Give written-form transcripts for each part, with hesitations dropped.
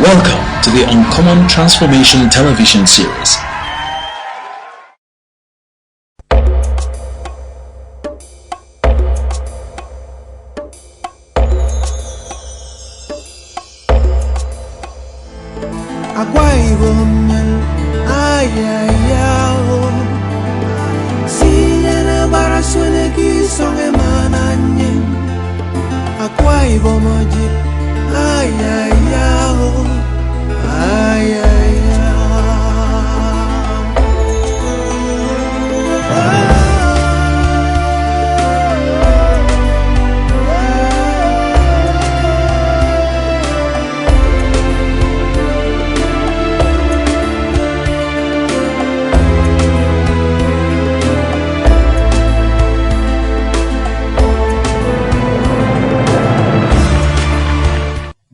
Welcome to the Uncommon Transformation television series.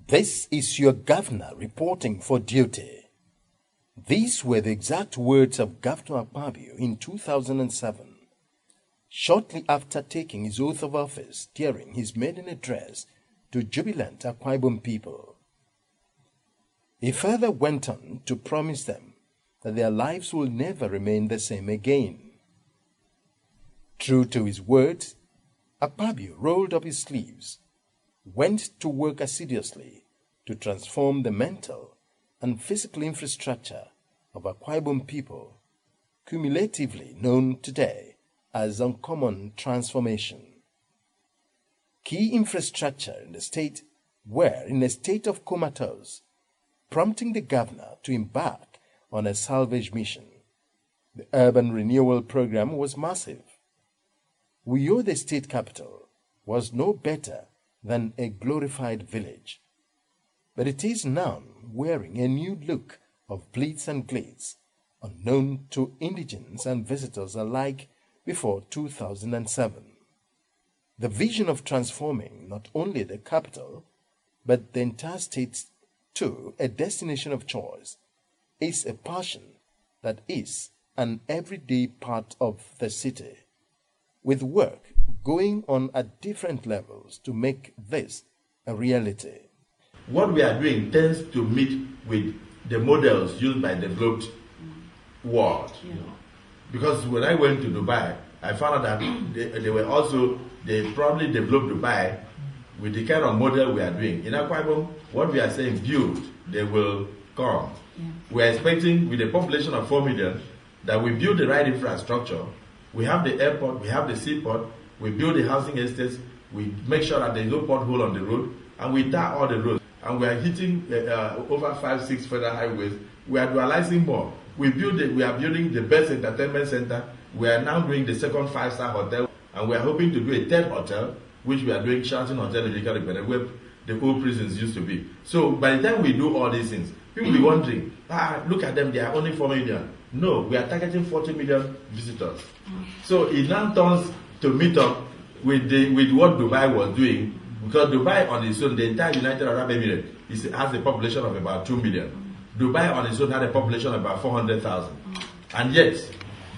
This is your governor reporting for duty. These were the exact words of Governor Akpabio in 2007, shortly after taking his oath of office during his maiden address to jubilant Akwa Ibom people. He further went on to promise them that their lives will never remain the same again. True to his words, Akpabio rolled up his sleeves, went to work assiduously to transform the mental and physical infrastructure of Akwa Ibom people, cumulatively known today as Uncommon Transformation. Key infrastructure in the state were in a state of comatose, prompting the governor to embark on a salvage mission. The urban renewal program was massive. Uyo, the state capital, was no better than a glorified village, but it is now wearing a new look of blitz and glitz, unknown to indigents and visitors alike before 2007. The vision of transforming not only the capital, but the entire state to a destination of choice is a passion that is an everyday part of the city, with work going on at different levels to make this a reality. What we are doing tends to meet with the models used by the developed world. Yeah. Because when I went to Dubai, I found out that they probably developed Dubai with the kind of model we are doing. In Akwa Ibom, what we are saying, build, they will come. Yeah. We are expecting, with a population of 4 million, that we build the right infrastructure. We have the airport, we have the seaport, we build the housing estates, we make sure that there is no pothole on the road, and we tar all the roads. And we are hitting over 5-6 federal highways. We are dualizing more. We are building the best entertainment center. We are now doing the second 5-star hotel, and we are hoping to do a third hotel, which we are doing Sheraton Hotel in Ikari, where the old prisons used to be. So by the time we do all these things, people will be wondering, look at them, they are only 4 million. No, we are targeting 40 million visitors. So it now turns to meet up with what Dubai was doing. Because Dubai on its own, the entire United Arab Emirates has a population of about 2 million. Dubai on its own had a population of about 400,000. And yet,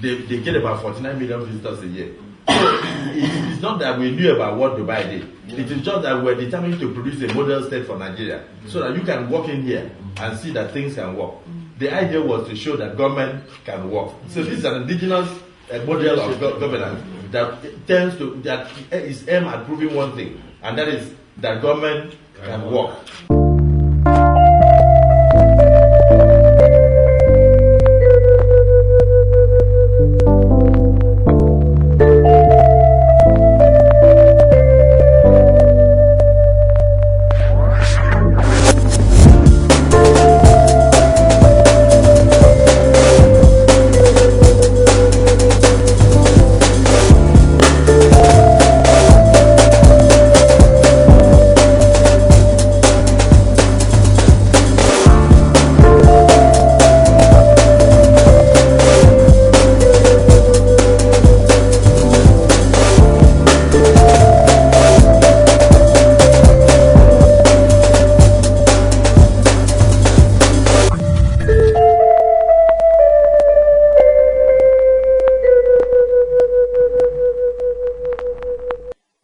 they get about 49 million visitors a year. So it's not that we knew about what Dubai did. It is just that we're determined to produce a model state for Nigeria so that you can walk in here and see that things can work. The idea was to show that government can work. So this is an indigenous model of governance that is aimed at proving one thing, and that is that government can work.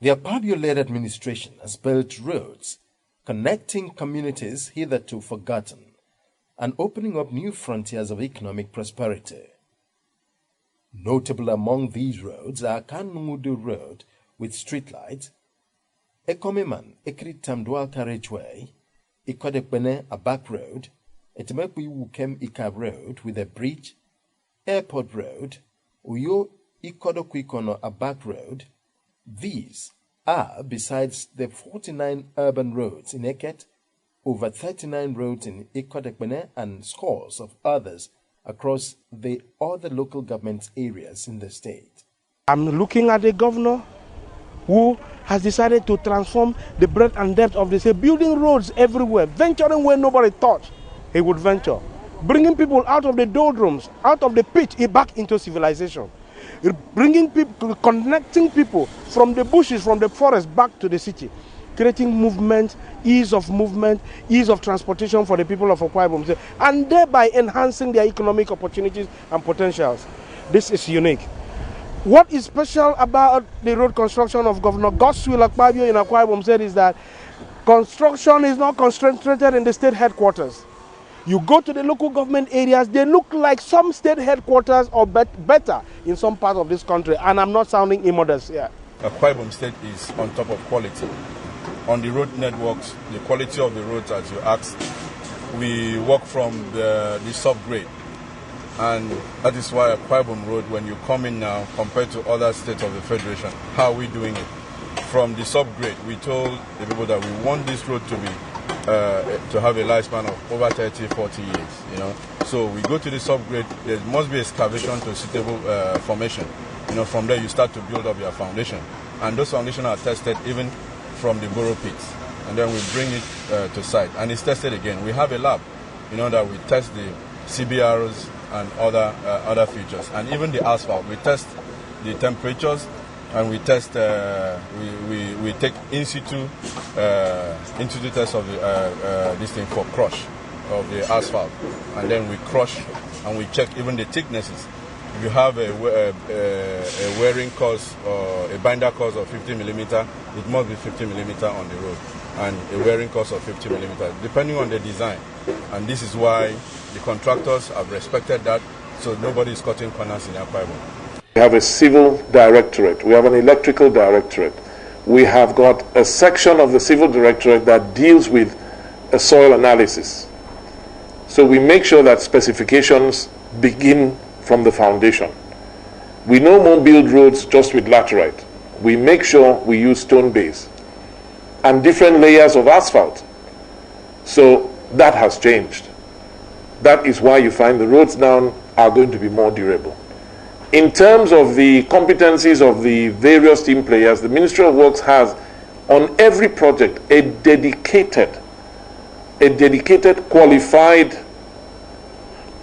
The Akpabio-led administration has built roads, connecting communities hitherto forgotten, and opening up new frontiers of economic prosperity. Notable among these roads are Kanumudu Road with streetlights, Ekomiman Ekritam Dual Carriageway, Ikodekbene Abak Road, Etemekwi Wukem Ikab Road with a bridge, Airport Road, Uyo Ikodokwikono Abak Road. These are, besides the 49 urban roads in Eket, over 39 roads in Ikodekbene, and scores of others across the other local government areas in the state. I'm looking at a governor who has decided to transform the breadth and depth of the state, building roads everywhere, venturing where nobody thought he would venture, bringing people out of the doldrums, out of the pit, back into civilization, bringing people, connecting people from the bushes, from the forest, back to the city, creating movement, ease of transportation for the people of Akwa Ibom, and thereby enhancing their economic opportunities and potentials. This is unique. What is special about the road construction of Governor Godswill Akpabio in Akwa Ibom said is that construction is not concentrated in the state headquarters. You go to the local government areas, they look like some state headquarters or better in some parts of this country. And I'm not sounding immodest here. Akwa Ibom State is on top of quality. On the road networks, the quality of the roads, as you asked, we work from the subgrade. And that is why Akwa Ibom Road, when you come in now, compared to other states of the Federation, how are we doing it? From the subgrade, we told the people that we want this road to be to have a lifespan of over 30, 40 years, So we go to the subgrade, there must be excavation to suitable formation. From there you start to build up your foundation. And those foundations are tested even from the borough pits. And then we bring it to site. And it's tested again. We have a lab, that we test the CBRs and other features. And even the asphalt, we test the temperatures, and we test, we take in situ test of this thing for crush of the asphalt, and then we crush and we check even the thicknesses. If you have a wearing course or a binder course of 50 millimeter, it must be 50 millimeter on the road, and a wearing course of 50 millimeter, depending on the design. And this is why the contractors have respected that, so nobody is cutting corners in Akwa Ibom. We have a civil directorate. We have an electrical directorate. We have got a section of the civil directorate that deals with a soil analysis. So we make sure that specifications begin from the foundation. We no more build roads just with laterite. We make sure we use stone base and different layers of asphalt. So that has changed. That is why you find the roads now are going to be more durable. In terms of the competencies of the various team players, the Ministry of Works has on every project a dedicated, qualified,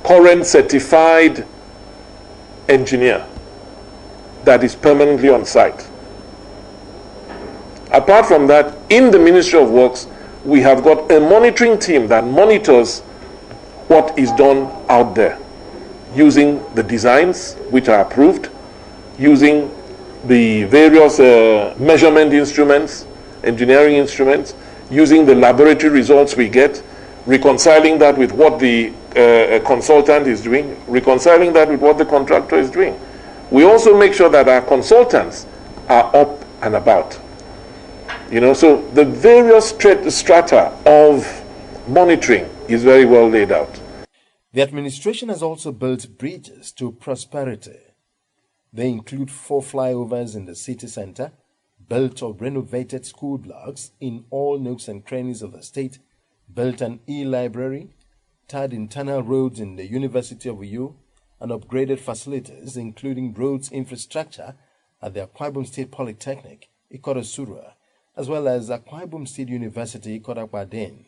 current certified engineer that is permanently on site. Apart from that, in the Ministry of Works, we have got a monitoring team that monitors what is done out there, using the designs which are approved, using the various measurement instruments, engineering instruments, using the laboratory results we get, reconciling that with what the consultant is doing, reconciling that with what the contractor is doing. We also make sure that our consultants are up and about. So the various strata of monitoring is very well laid out. The administration has also built bridges to prosperity. They include 4 flyovers in the city center, built or renovated school blocks in all nooks and crannies of the state, built an e-library, tarred internal roads in the University of Uyo, and upgraded facilities including roads infrastructure at the Akwa Ibom State Polytechnic, Ikodosurwa, as well as Akwa Ibom State University, Ikodakwaden.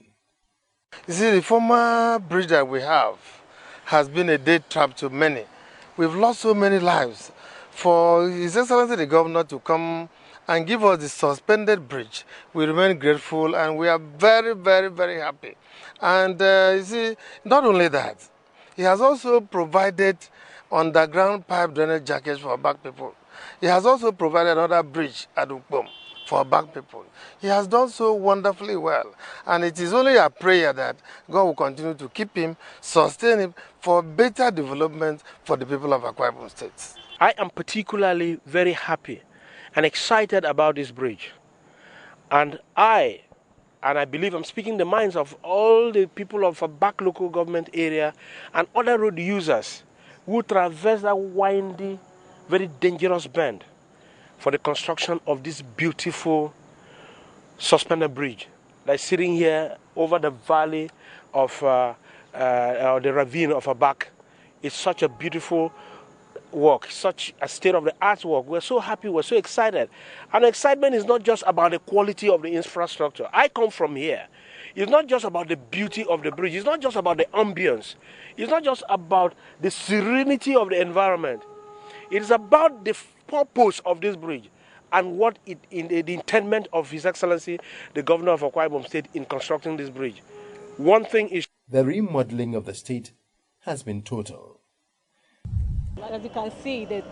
You see, the former bridge that we have has been a death trap to many. We've lost so many lives. For His Excellency the Governor to come and give us the suspended bridge, we remain grateful and we are very, very, very happy. And you see, not only that, he has also provided underground pipe drainage jackets for back people. He has also provided another bridge at Ukbom for black people. He has done so wonderfully well. And it is only a prayer that God will continue to keep him, sustain him for better development for the people of Akwa Ibom State. I am particularly very happy and excited about this bridge. And I believe I'm speaking the minds of all the people of a back local government area and other road users who traverse that windy, very dangerous bend for the construction of this beautiful suspended bridge that's sitting here over the valley of the ravine of Abak. It's such a beautiful work, such a state-of-the-art work. We're so happy, we're so excited. And excitement is not just about the quality of the infrastructure. I come from here. It's not just about the beauty of the bridge. It's not just about the ambience. It's not just about the serenity of the environment. It is about the purpose of this bridge and what the intendment of His Excellency, the Governor of Akwa Ibom State, in constructing this bridge. One thing is, the remodeling of the state has been total. As you can see, the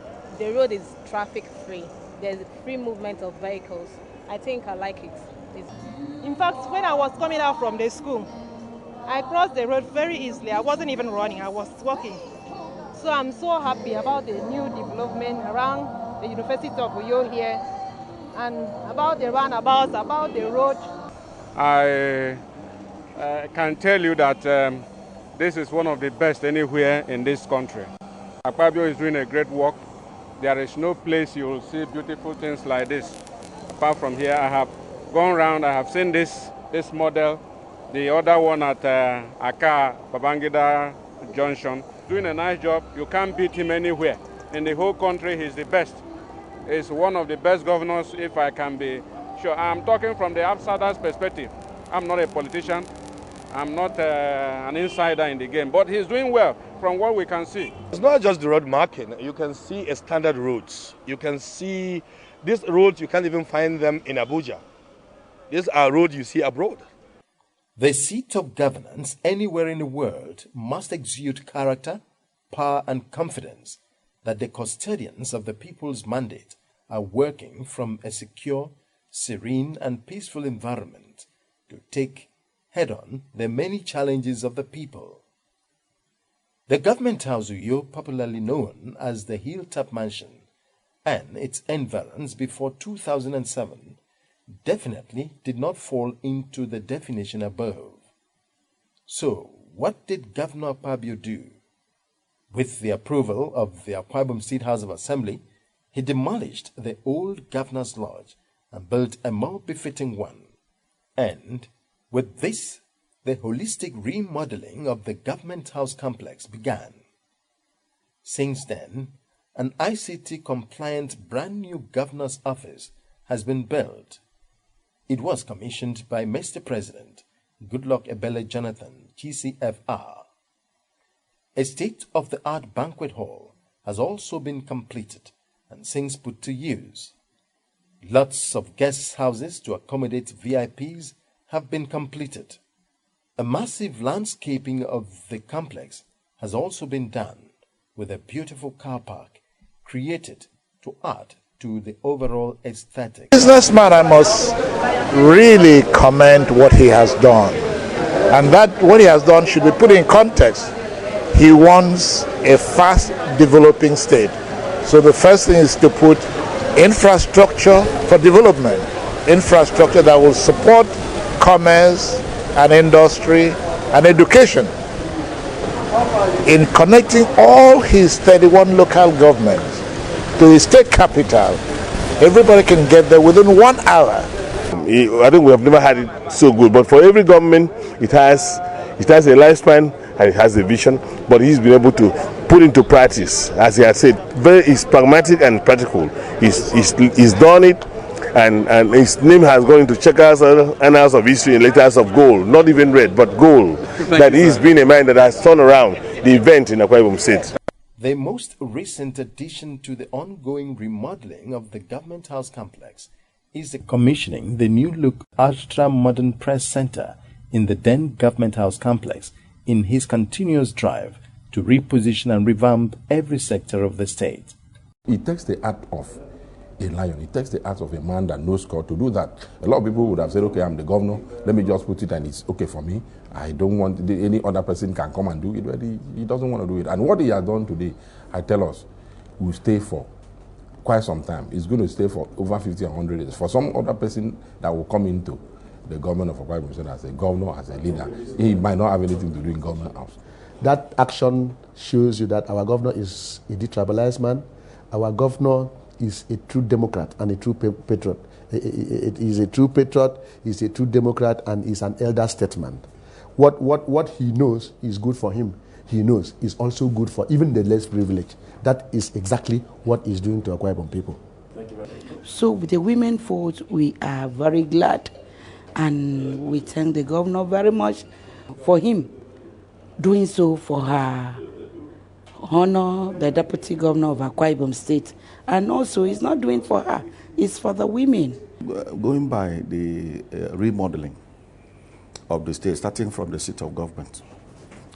road is traffic-free. There's free movement of vehicles. I think I like it. In fact, when I was coming out from the school, I crossed the road very easily. I wasn't even running, I was walking. So I'm so happy about the new development around the University of Uyo here and about the roundabouts, about the road. I can tell you that this is one of the best anywhere in this country. Akwa Ibom is doing a great work. There is no place you will see beautiful things like this. Apart from here, I have gone around, I have seen this model, the other one at Aka Babangida Junction. Doing a nice job. You can't beat him anywhere. In the whole country, he's the best. He's one of the best governors, if I can be sure. I'm talking from the outsider's perspective. I'm not a politician. I'm not an insider in the game, but he's doing well from what we can see. It's not just the road marking. You can see a standard roads. You can see these roads, you can't even find them in Abuja. These are roads you see abroad. The seat of governance anywhere in the world must exude character, power, and confidence that the custodians of the people's mandate are working from a secure, serene, and peaceful environment to take head-on the many challenges of the people. The Government House Uyo, popularly known as the Hilltop Mansion, and its environs before 2007 definitely did not fall into the definition above. So, what did Governor Akpabio do? With the approval of the Akwa Ibom State House of Assembly, he demolished the old Governor's Lodge and built a more befitting one. And with this, the holistic remodeling of the Government House complex began. Since then, an ICT-compliant brand-new Governor's Office has been built. It was commissioned by Mr. President Goodluck Ebele Jonathan, GCFR. A state-of-the-art banquet hall has also been completed and since put to use. Lots of guest houses to accommodate VIPs have been completed. A massive landscaping of the complex has also been done, with a beautiful car park created to add to the overall aesthetic. Businessman, I must really commend what he has done, and that what he has done should be put in context. He wants a fast developing state, so the first thing is to put infrastructure for development, infrastructure that will support commerce and industry and education. In connecting all his 31 local governments to the state capital, everybody can get there within 1 hour. I think we have never had it so good, but for every government, it has a lifespan and it has a vision, but he's been able to put into practice, as he had said, he's pragmatic and practical. He's done it, and his name has gone into checkers and annals of history and letters of gold, not even red, but gold. That he's been a man that has turned around the event in Akwa Ibom State. The most recent addition to the ongoing remodeling of the Government House complex is the commissioning the new-look ultra-modern press center in the then Government House complex in his continuous drive to reposition and revamp every sector of the state. It takes the art of a lion. It takes the heart of a man that knows God to do that. A lot of people would have said, okay, I'm the governor, let me just put it and it's okay for me. I don't want any other person can come and do it, but he doesn't want to do it. And what he has done today, I tell us, will stay for quite some time. It's going to stay for over 50 or 100 years. For some other person that will come into the government of Akwa Ibom State as a governor, as a leader, he might not have anything to do in government house. That action shows you that our governor is a detribalized man. Our governor is a true Democrat and a true patriot. It is a true patriot, he's a true Democrat, and is an elder statesman. What he knows is good for him. He knows is also good for even the less privileged. That is exactly what he's doing to Akwa Ibom people. Thank you very much. So with the women vote, we are very glad, and we thank the governor very much for him doing so for her honor, the deputy governor of Akwa Ibom State. And also, it's not doing for her, it's for the women. Going by the remodeling of the state, starting from the seat of government,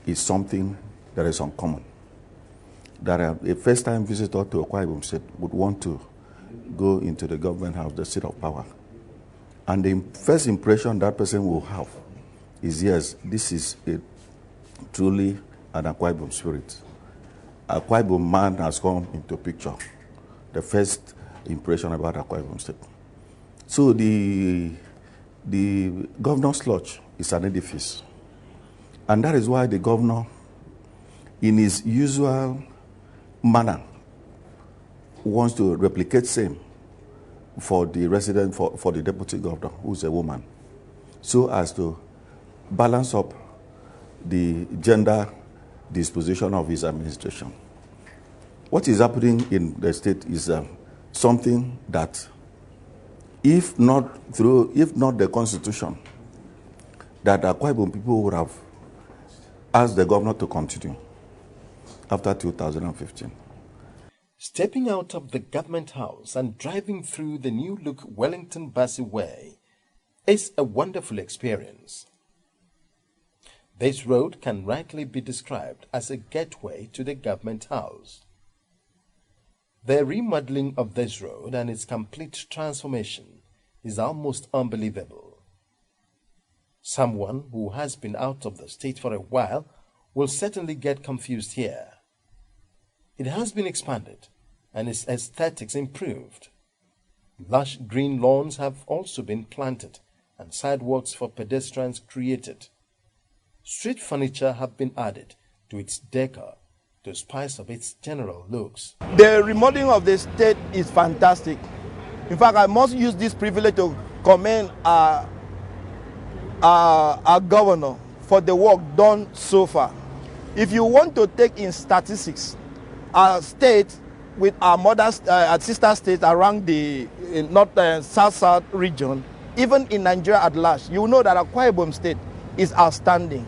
is something that is uncommon. That a first-time visitor to Akwa Ibom State would want to go into the government house, the seat of power. And the first impression that person will have is, yes, this is truly an Akwa Ibom spirit. Akwa Ibom man has come into picture. The first impression about Akwa Ibom State. So the governor's lodge is an edifice. And that is why the governor, in his usual manner, wants to replicate same for the resident, for the deputy governor, who's a woman, so as to balance up the gender disposition of his administration. What is happening in the state is something that, if not the constitution, that Akwa Ibom people would have asked the governor to continue after 2015. Stepping out of the government house and driving through the new-look Wellington-Bassey Way is a wonderful experience. This road can rightly be described as a gateway to the government house. The remodeling of this road and its complete transformation is almost unbelievable. Someone who has been out of the state for a while will certainly get confused here. It has been expanded and its aesthetics improved. Lush green lawns have also been planted and sidewalks for pedestrians created. Street furniture have been added to its decor to spice up its general looks. The remodeling of the state is fantastic. In fact, I must use this privilege to commend our governor for the work done so far. If you want to take in statistics, our state with our sister states around the south region, even in Nigeria at large, you know that Akwa Ibom State is outstanding.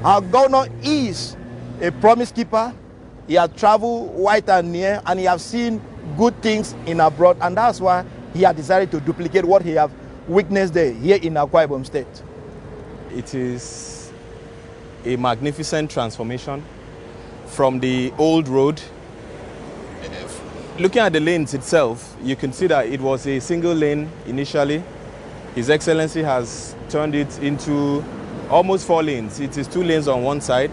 Our governor is a promise keeper. He has traveled wide and near, and he has seen good things in abroad, and that's why he has decided to duplicate what he has witnessed there here in Akwa Ibom State. It is a magnificent transformation from the old road. Looking at the lanes itself, you can see that it was a single lane initially. His Excellency has turned it into almost 4 lanes. It is 2 lanes on one side.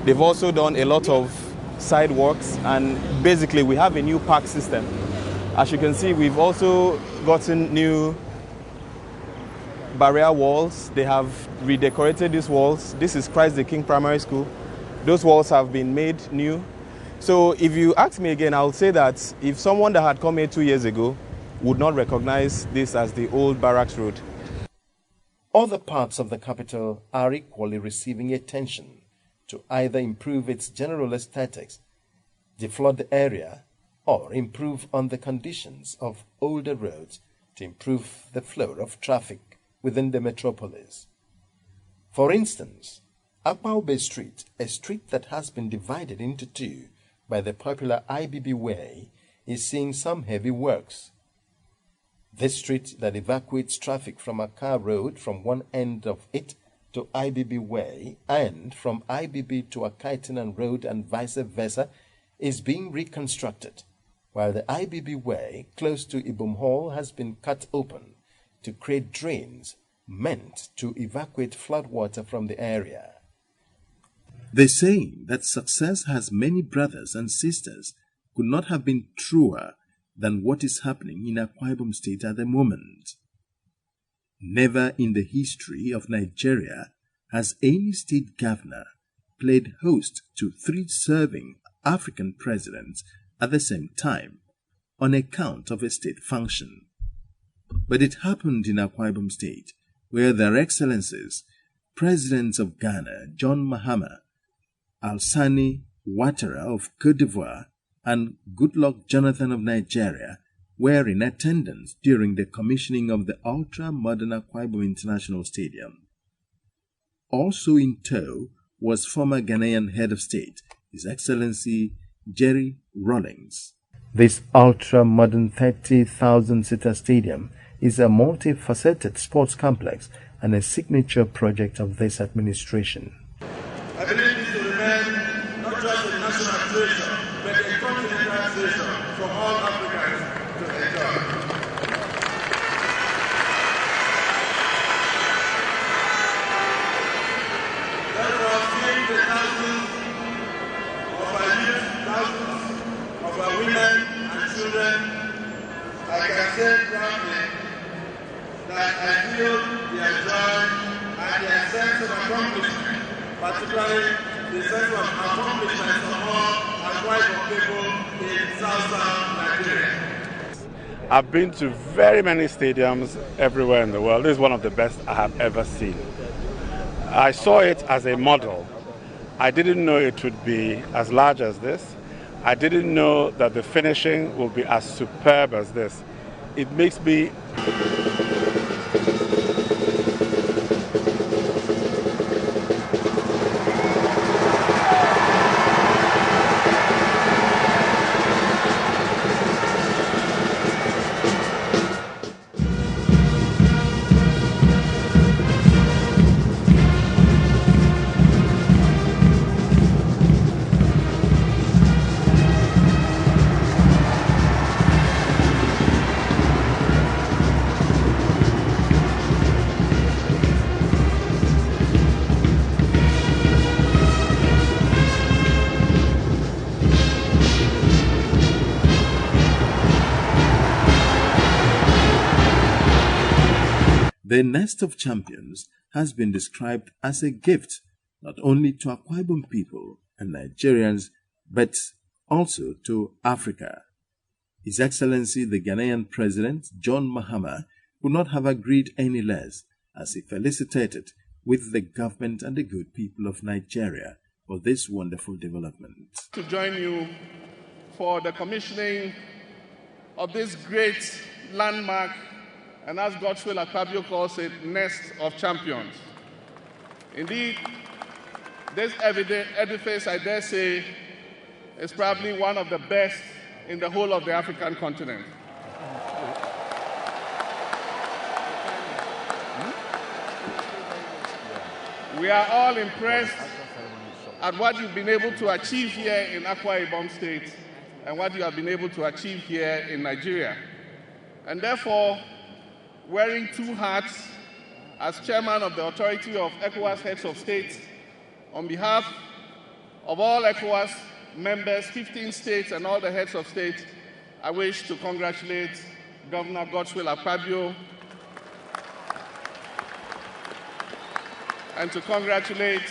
They've also done a lot of sidewalks, and basically we have a new park system. As you can see, we've also gotten new barrier walls. They have redecorated these walls. This is Christ the King Primary School. Those walls have been made new. So if you ask me again, I'll say that if someone that had come here 2 years ago would not recognize this as the old barracks road. Other parts of the capital are equally receiving attention to either improve its general aesthetics, deflood the area, or improve on the conditions of older roads to improve the flow of traffic within the metropolis. For instance, Akwa Ube Street, a street that has been divided into 2 by the popular IBB Way, is seeing some heavy works. This street that evacuates traffic from Accra Road from one end of it to IBB Way and from IBB to Akaitinan Road and vice versa is being reconstructed while the IBB Way close to Ibom Hall has been cut open to create drains meant to evacuate floodwater from the area. They say that success has many brothers and sisters could not have been truer than what is happening in Akwa Ibom State at the moment. Never in the history of Nigeria has any state governor played host to 3 serving African presidents at the same time on account of a state function. But it happened in Akwa Ibom State, where Their Excellencies, Presidents of Ghana, John Mahama, Alassane Ouattara of Cote d'Ivoire, and Goodluck Jonathan of Nigeria were in attendance during the commissioning of the ultra-modern Akwa Ibom International Stadium. Also in tow was former Ghanaian head of state, His Excellency Jerry Rawlings. This ultra-modern 30,000-seater stadium is a multifaceted sports complex and a signature project of this administration. I believe this will remain not just a national treasure, but a continental treasure for all Africans to enjoy. Therefore, seeing the thousands of our youth, thousands of our women and children, I can say proudly that I feel their joy and their sense of accomplishment, particularly the sense of accomplishment of all Akwa Ibom people in South Nigeria. I've been to very many stadiums everywhere in the world. This is one of the best I have ever seen. I saw it as a model. I didn't know it would be as large as this. I didn't know that the finishing will be as superb as this. It makes me The Nest of Champions has been described as a gift not only to Akwa Ibom people and Nigerians, but also to Africa. His Excellency the Ghanaian President, John Mahama, could not have agreed any less as he felicitated with the government and the good people of Nigeria for this wonderful development. To join you for the commissioning of this great landmark, and as Godswill Akpabio calls it, Nest of Champions. Indeed, this edifice, I dare say, is probably one of the best in the whole of the African continent. We are all impressed at what you've been able to achieve here in Akwa Ibom State and what you have been able to achieve here in Nigeria. And therefore, wearing 2 hats as chairman of the Authority of ECOWAS Heads of State, on behalf of all ECOWAS members, 15 states, and all the heads of state, I wish to congratulate Governor Godswill Akpabio and to congratulate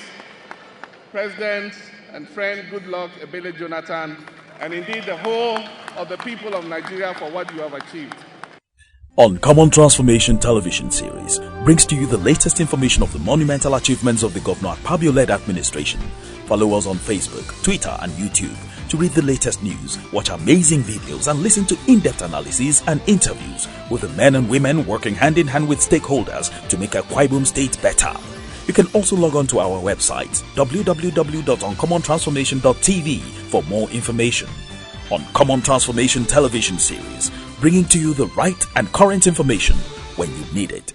President and friend Goodluck Ebele Jonathan, and indeed the whole of the people of Nigeria for what you have achieved. Uncommon Transformation television series brings to you the latest information of the monumental achievements of the Governor Akpabio-led administration. Follow us on Facebook, Twitter and YouTube to read the latest news, watch amazing videos and listen to in-depth analyses and interviews with the men and women working hand in hand with stakeholders to make Akwa Ibom State better. You can also log on to our website www.uncommontransformation.tv for more information. Uncommon Transformation television series, bringing to you the right and current information when you need it.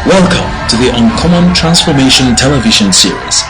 Welcome to the Uncommon Transformation television series,